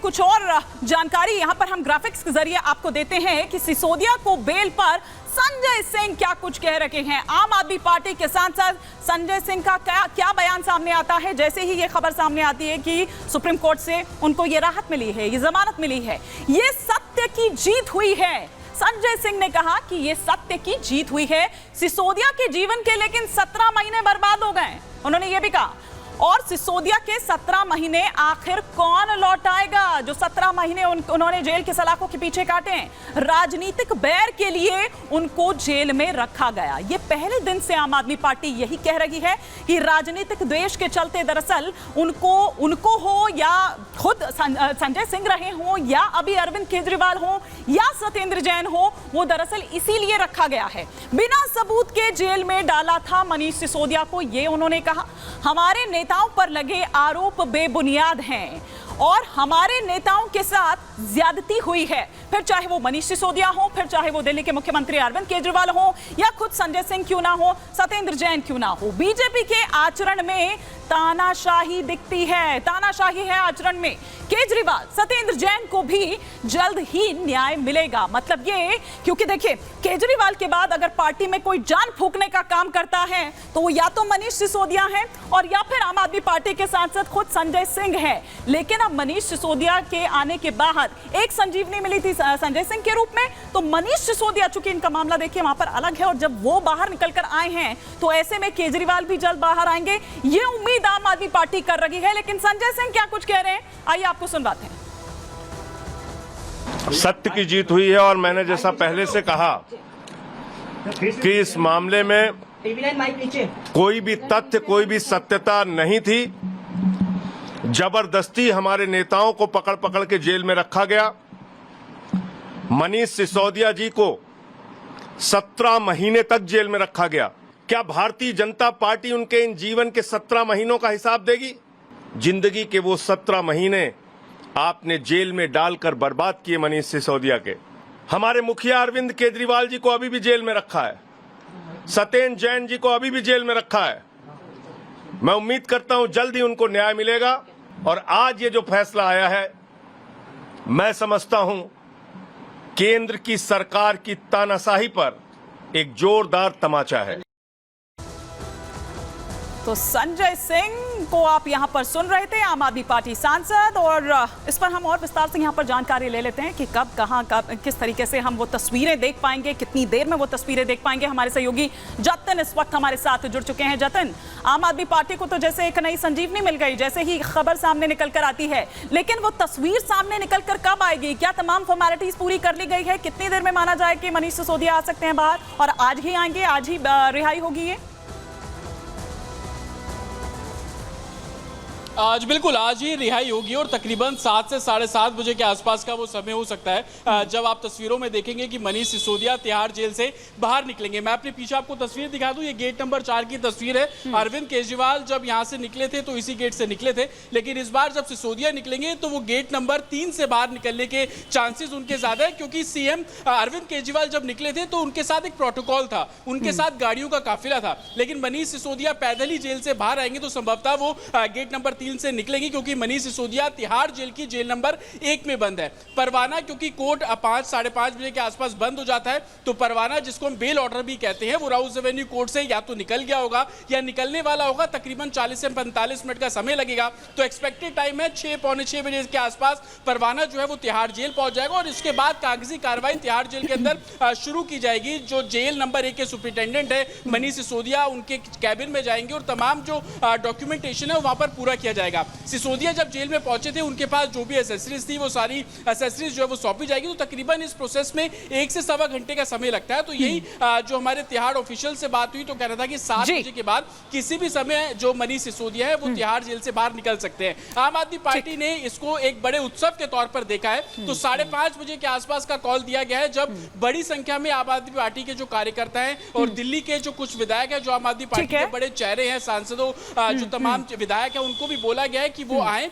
कुछ और जानकारी यहां पर हम ग्राफिक्स के जरिए आपको देते हैं कि सिसोदिया को बेल पर संजय सिंह क्या कुछ कह रहे हैं। आम आदमी पार्टी के सांसद संजय सिंह का क्या बयान सामने आता है जैसे ही ये खबर सामने आती है कि सुप्रीम कोर्ट से उनको ये राहत मिली है, ये जमानत मिली है, ये सत्य की जीत हुई है। संजय सिंह ने कहा कि ये सत्य की जीत हुई है सिसोदिया के जीवन के, लेकिन 17 महीने बर्बाद हो गए। उन्होंने ये भी कहा और सिसोदिया के 17 महीने आखिर कौन लौटाएगा, जो 17 महीने उन्होंने जेल के सलाखों के पीछे काटे हैं। राजनीतिक बैर के लिए उनको जेल में रखा गया। ये पहले दिन से आम आदमी पार्टी यही कह रही है कि राजनीतिक द्वेष के चलते दरअसल उनको हो या खुद संजय सिंह रहे हो या अभी अरविंद केजरीवाल हो या सत्येंद्र जैन हो, वो दरअसल इसीलिए रखा गया है। बिना सबूत के जेल में डाला था मनीष सिसोदिया को, ये उन्होंने कहा। हमारे नेताओं पर लगे आरोप बेबुनियाद हैं और हमारे नेताओं के साथ ज्यादती हुई है, फिर चाहे वो मनीष सिसोदिया हो, फिर चाहे वो दिल्ली के मुख्यमंत्री अरविंद केजरीवाल हो या खुद संजय सिंह क्यों ना हो, सत्येंद्र जैन क्यों ना हो। बीजेपी के आचरण में तानाशाही दिखती है, तानाशाही है आचरण में। केजरीवाल सत्येंद्र जैन को भी जल्द ही न्याय मिलेगा। मतलब ये, क्योंकि देखिए केजरीवाल के बाद अगर पार्टी में कोई जान फूंकने का काम करता है तो वो या तो मनीष सिसोदिया है और या फिर आम आदमी पार्टी के सांसद खुद संजय सिंह है। लेकिन अब मनीष सिसोदिया के आने के बाद एक संजीवनी मिली थी संजय सिंह के रूप में, तो मनीष सिसोदिया, चूंकि इनका मामला देखिए वहां पर अलग है और जब वो बाहर निकलकर आए हैं तो ऐसे में केजरीवाल भी जल्द बाहर आएंगे, ये उम्मीद आम आदमी पार्टी कर रही है। लेकिन संजय सिंह क्या कुछ कह रहे हैं, आइए आपको सुनवाते हैं। सत्य की जीत हुई है और मैंने जैसा पहले से कहा कि इस मामले में कोई भी तथ्य, कोई भी सत्यता नहीं थी। जबरदस्ती हमारे नेताओं को पकड़ पकड़ के जेल में रखा गया। मनीष सिसोदिया जी को 17 महीने तक जेल में रखा गया। क्या भारतीय जनता पार्टी उनके इन जीवन के 17 महीनों का हिसाब देगी? जिंदगी के वो 17 महीने आपने जेल में डालकर बर्बाद किए मनीष सिसोदिया के। हमारे मुखिया अरविंद केजरीवाल जी को अभी भी जेल में रखा है, सत्येंद्र जैन जी को अभी भी जेल में रखा है। मैं उम्मीद करता हूं जल्द ही उनको न्याय मिलेगा। और आज ये जो फैसला आया है, मैं समझता हूं केंद्र की सरकार की तानाशाही पर एक जोरदार तमाचा है। तो संजय सिंह को आप यहां पर सुन रहे थे, आम आदमी पार्टी सांसद, और इस पर हम और विस्तार से यहां पर जानकारी ले लेते हैं कि कब, कहां, कब, किस तरीके से हम वो तस्वीरें देख पाएंगे, कितनी देर में वो तस्वीरें देख पाएंगे। हमारे सहयोगी जतिन इस वक्त हमारे साथ जुड़ चुके हैं। जतिन, आम आदमी पार्टी को तो जैसे एक नई संजीवनी मिल गई जैसे ही खबर सामने निकल कर आती है, लेकिन वो तस्वीर सामने निकल कर कब आएगी? क्या तमाम फॉर्मेलिटीज पूरी कर ली गई है? कितनी देर में माना जाए कि मनीष सिसोदिया आ सकते हैं बाहर और आज ही आएंगे, आज ही रिहाई होगी ये? आज बिल्कुल आज ही रिहाई होगी और तकरीबन 7 से 7:30 बजे के आसपास का वो समय हो सकता है जब आप तस्वीरों में देखेंगे कि मनीष सिसोदिया तिहाड़ जेल से बाहर निकलेंगे। मैं अपने पीछे आपको तस्वीर दिखा दूं, ये गेट नंबर 4 की तस्वीर है। अरविंद केजरीवाल जब यहां से निकले थे तो इसी गेट से निकले थे, लेकिन इस बार जब सिसोदिया निकलेंगे तो वो गेट नंबर 3 से बाहर निकलने के चांसेस उनके ज्यादा है, क्योंकि सीएम अरविंद केजरीवाल जब निकले थे तो उनके साथ एक प्रोटोकॉल था, उनके साथ गाड़ियों का काफिला था। लेकिन मनीष सिसोदिया पैदल ही जेल से बाहर आएंगे तो संभवतः वो गेट नंबर 3 से निकलेगी, क्योंकि मनीष सिसोदिया तिहाड़ जेल की जेल नंबर 1 में बंद है। परवाना, क्योंकि कोर्ट 5 साढ़े 5 बजे के आसपास बंद हो जाता है, तो परवाना जिसको हम बेल ऑर्डर भी कहते हैं, वो राउस एवेन्यू कोर्ट से या तो निकल गया होगा या निकलने वाला होगा। तकरीबन 40 से 45 मिनट का समय लगेगा। तो एक्सपेक्टेड टाइम है 6 पौने 6 बजे के आसपास परवाना जो है वो तिहाड़ जेल पहुंच जाएगा और इसके बाद कागजी कार्रवाई तिहाड़ जेल के अंदर शुरू की जाएगी। जो जेल नंबर 1 के सुपरिटेंडेंट है मनीष सिसोदिया, उनके कैबिन में जाएंगे और तमाम जो डॉक्यूमेंटेशन है वहां पर पूरा किया जाएगा। सिसोदिया जब जेल में पहुंचे थे उनके पास जो भी एसेसरीज थी वो सारी एसेसरीज जो है वो सौंपी जाएगी। तो तकरीबन इस प्रोसेस में 1 से सवा घंटे का समय लगता है। तो यही जो हमारे तिहाड़ ऑफिशियल से बात हुई तो कह रहा था कि 7 बजे के बाद किसी भी समय जो मनीष सिसोदिया है वो तिहाड़ जेल से बाहर निकल सकते हैं। आम आदमी पार्टी ने इसको एक बड़े उत्सव के तौर पर देखा है। तो 5:30 बजे के आसपास का कॉल दिया गया है, जब बड़ी संख्या में आम आदमी पार्टी के जो कार्यकर्ता हैं और दिल्ली के जो कुछ विधायक है, जो आम आदमी पार्टी के बड़े चेहरे हैं, सांसदों, जो तमाम विधायक है, उनको भी बोला गया है कि वो आए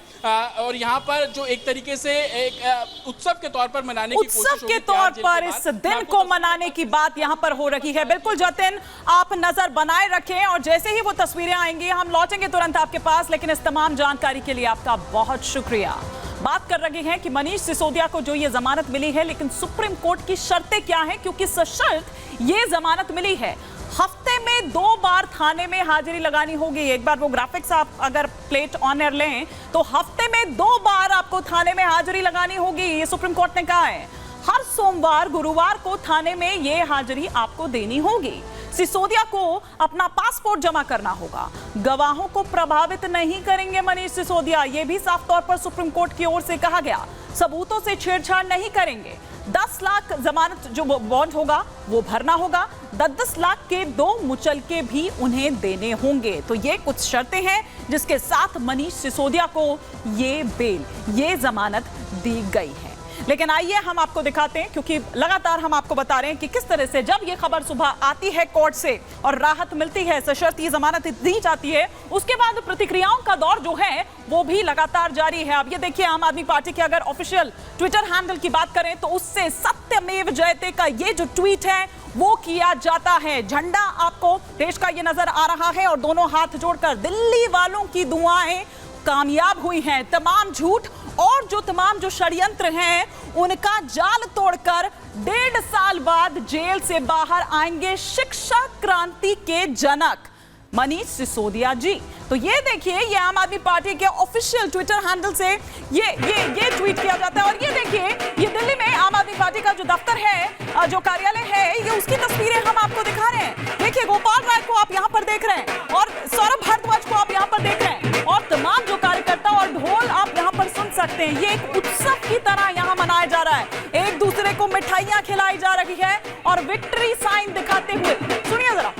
और यहाँ पर जो एक तरीके से एक उत्सव के तौर पर मनाने की कोशिश होगी। उत्सव के तौर पर इस दिन को मनाने की बात यहाँ पर हो रही है। बिल्कुल जतिन, आप नजर बनाए रखें और जैसे ही वो तस्वीरें आएंगी हम लौटेंगे तुरंत आपके पास। लेकिन इस तमाम जानकारी के लिए आपका बहुत शुक्रिया। बात कर रहे हैं कि मनीष सिसोदिया को जो ये जमानत मिली है, लेकिन सुप्रीम कोर्ट की शर्तें क्या हैं, क्योंकि सशर्त ये जमानत मिली है। हफ्ते में 2 बार थाने में हाजिरी लगानी होगी। एक बार वो ग्राफिक्स आप अगर प्लेट ऑन एयर लें तो हफ्ते में 2 बार आपको थाने में हाजिरी लगानी होगी, ये सुप्रीम कोर्ट ने कहा है। हर सोमवार गुरुवार को थाने में ये हाजिरी आपको देनी होगी। सिसोदिया को अपना पासपोर्ट जमा करना होगा। गवाहों को प्रभावित नहीं करेंगे मनीष सिसोदिया, ये भी साफ तौर पर सुप्रीम कोर्ट की ओर से कहा गया। सबूतों से छेड़छाड़ नहीं करेंगे। 10 लाख जमानत जो बॉन्ड होगा वो भरना होगा। 10-10 लाख के 2 मुचलके भी उन्हें देने होंगे। तो ये कुछ शर्तें हैं जिसके साथ मनीष सिसोदिया को ये बेल, ये जमानत दी गई है। लेकिन आइए हम आपको दिखाते हैं, क्योंकि लगातार हम आपको बता रहे हैं कि किस तरह से जब ये खबर सुबह आती है कोर्ट से और राहत मिलती है, सशर्त ये जमानत दी जाती है, उसके बाद प्रतिक्रियाओं का दौर जो है वो भी लगातार जारी है। अब ये देखिए, आम आदमी पार्टी के अगर ऑफिशियल ट्विटर हैंडल की बात करें तो उससे सत्यमेव जयते का ये जो ट्वीट है वो किया जाता है। झंडा आपको देश का ये नजर आ रहा है और दोनों हाथ जोड़कर दिल्ली वालों की दुआएं कामयाब हुई हैं। तमाम झूठ और तमाम जो षड्यंत्र हैं उनका जाल तोड़कर 1.5 साल बाद जेल से बाहर आएंगे शिक्षा क्रांति के जनक मनीष सिसोदिया जी। तो ये देखिए, ये आम आदमी पार्टी के ऑफिशियल ट्विटर हैंडल से ये ट्वीट किया जाता है। और ये देखिए, ये दिल्ली में आम आदमी पार्टी का जो दफ्तर है, जो कार्यालय है, ये उसकी तस्वीरें हम आपको दिखा रहे हैं। देखिए, गोपाल राय को आप यहाँ पर देख रहे हैं और सौरभ भारद्वाज को आप यहाँ पर देख रहे हैं और तमाम जो कार्यकर्ता और ढोल आप यहाँ पर सुन सकते हैं। ये एक उत्सव की तरह यहाँ मनाया जा रहा है। एक दूसरे को मिठाइयाँ खिलाई जा रही है और विक्ट्री साइन दिखाते हुए, सुनिए जरा।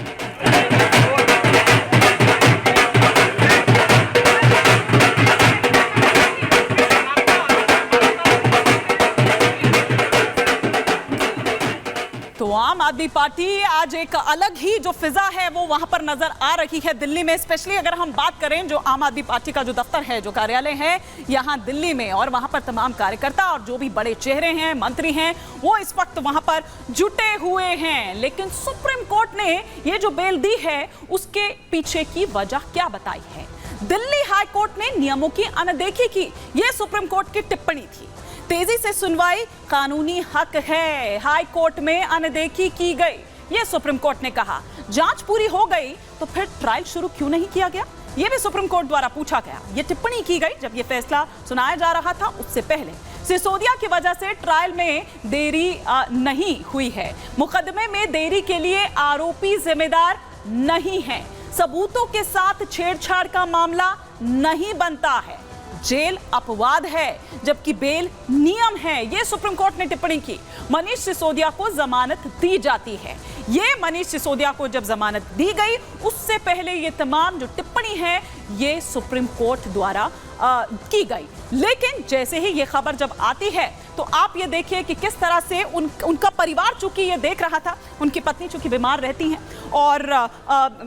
तो आम आदमी पार्टी आज एक अलग ही जो फिजा है वो वहां पर नजर आ रही है दिल्ली में। स्पेशली अगर हम बात करें, जो आम आदमी पार्टी का जो दफ्तर है, जो कार्यालय है यहां दिल्ली में, और वहां पर तमाम कार्यकर्ता और जो भी बड़े चेहरे हैं, मंत्री हैं, वो इस वक्त वहां पर जुटे हुए हैं। लेकिन सुप्रीम कोर्ट ने ये जो बेल दी है उसके पीछे की वजह क्या बताई है? दिल्ली हाई कोर्ट ने नियमों की अनदेखी की, यह सुप्रीम कोर्ट की टिप्पणी थी। तेजी से सुनवाई कानूनी हक है, हाई कोर्ट में अनदेखी की गई, यह सुप्रीम कोर्ट ने कहा। जांच पूरी हो गई तो फिर ट्रायल शुरू क्यों नहीं किया गया, यह भी सुप्रीम कोर्ट द्वारा पूछा गया। यह टिप्पणी की गई जब यह फैसला सुनाया जा रहा था, उससे पहले सिसोदिया की वजह से ट्रायल में देरी नहीं हुई है। मुकदमे में देरी के लिए आरोपी जिम्मेदार नहीं है। सबूतों के साथ छेड़छाड़ का मामला नहीं बनता है। जेल अपवाद है जबकि बेल नियम है, यह सुप्रीम कोर्ट ने टिप्पणी की। मनीष सिसोदिया को जमानत दी जाती है। ये मनीष सिसोदिया को जब जमानत दी गई उससे पहले ये तमाम जो टिप्पणी है ये सुप्रीम कोर्ट द्वारा की गई। लेकिन जैसे ही ये खबर जब आती है तो आप ये देखिए कि किस तरह से उनका परिवार, चूंकि ये देख रहा था, उनकी पत्नी चूंकि बीमार रहती हैं, और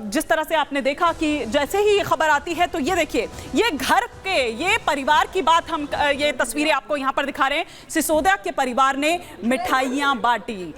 जिस तरह से आपने देखा कि जैसे ही ये खबर आती है तो ये देखिए, ये घर के, ये परिवार की बात हम ये तस्वीरें आपको यहाँ पर दिखा रहे हैं। सिसोदिया के परिवार ने मिठाइयाँ बांटी।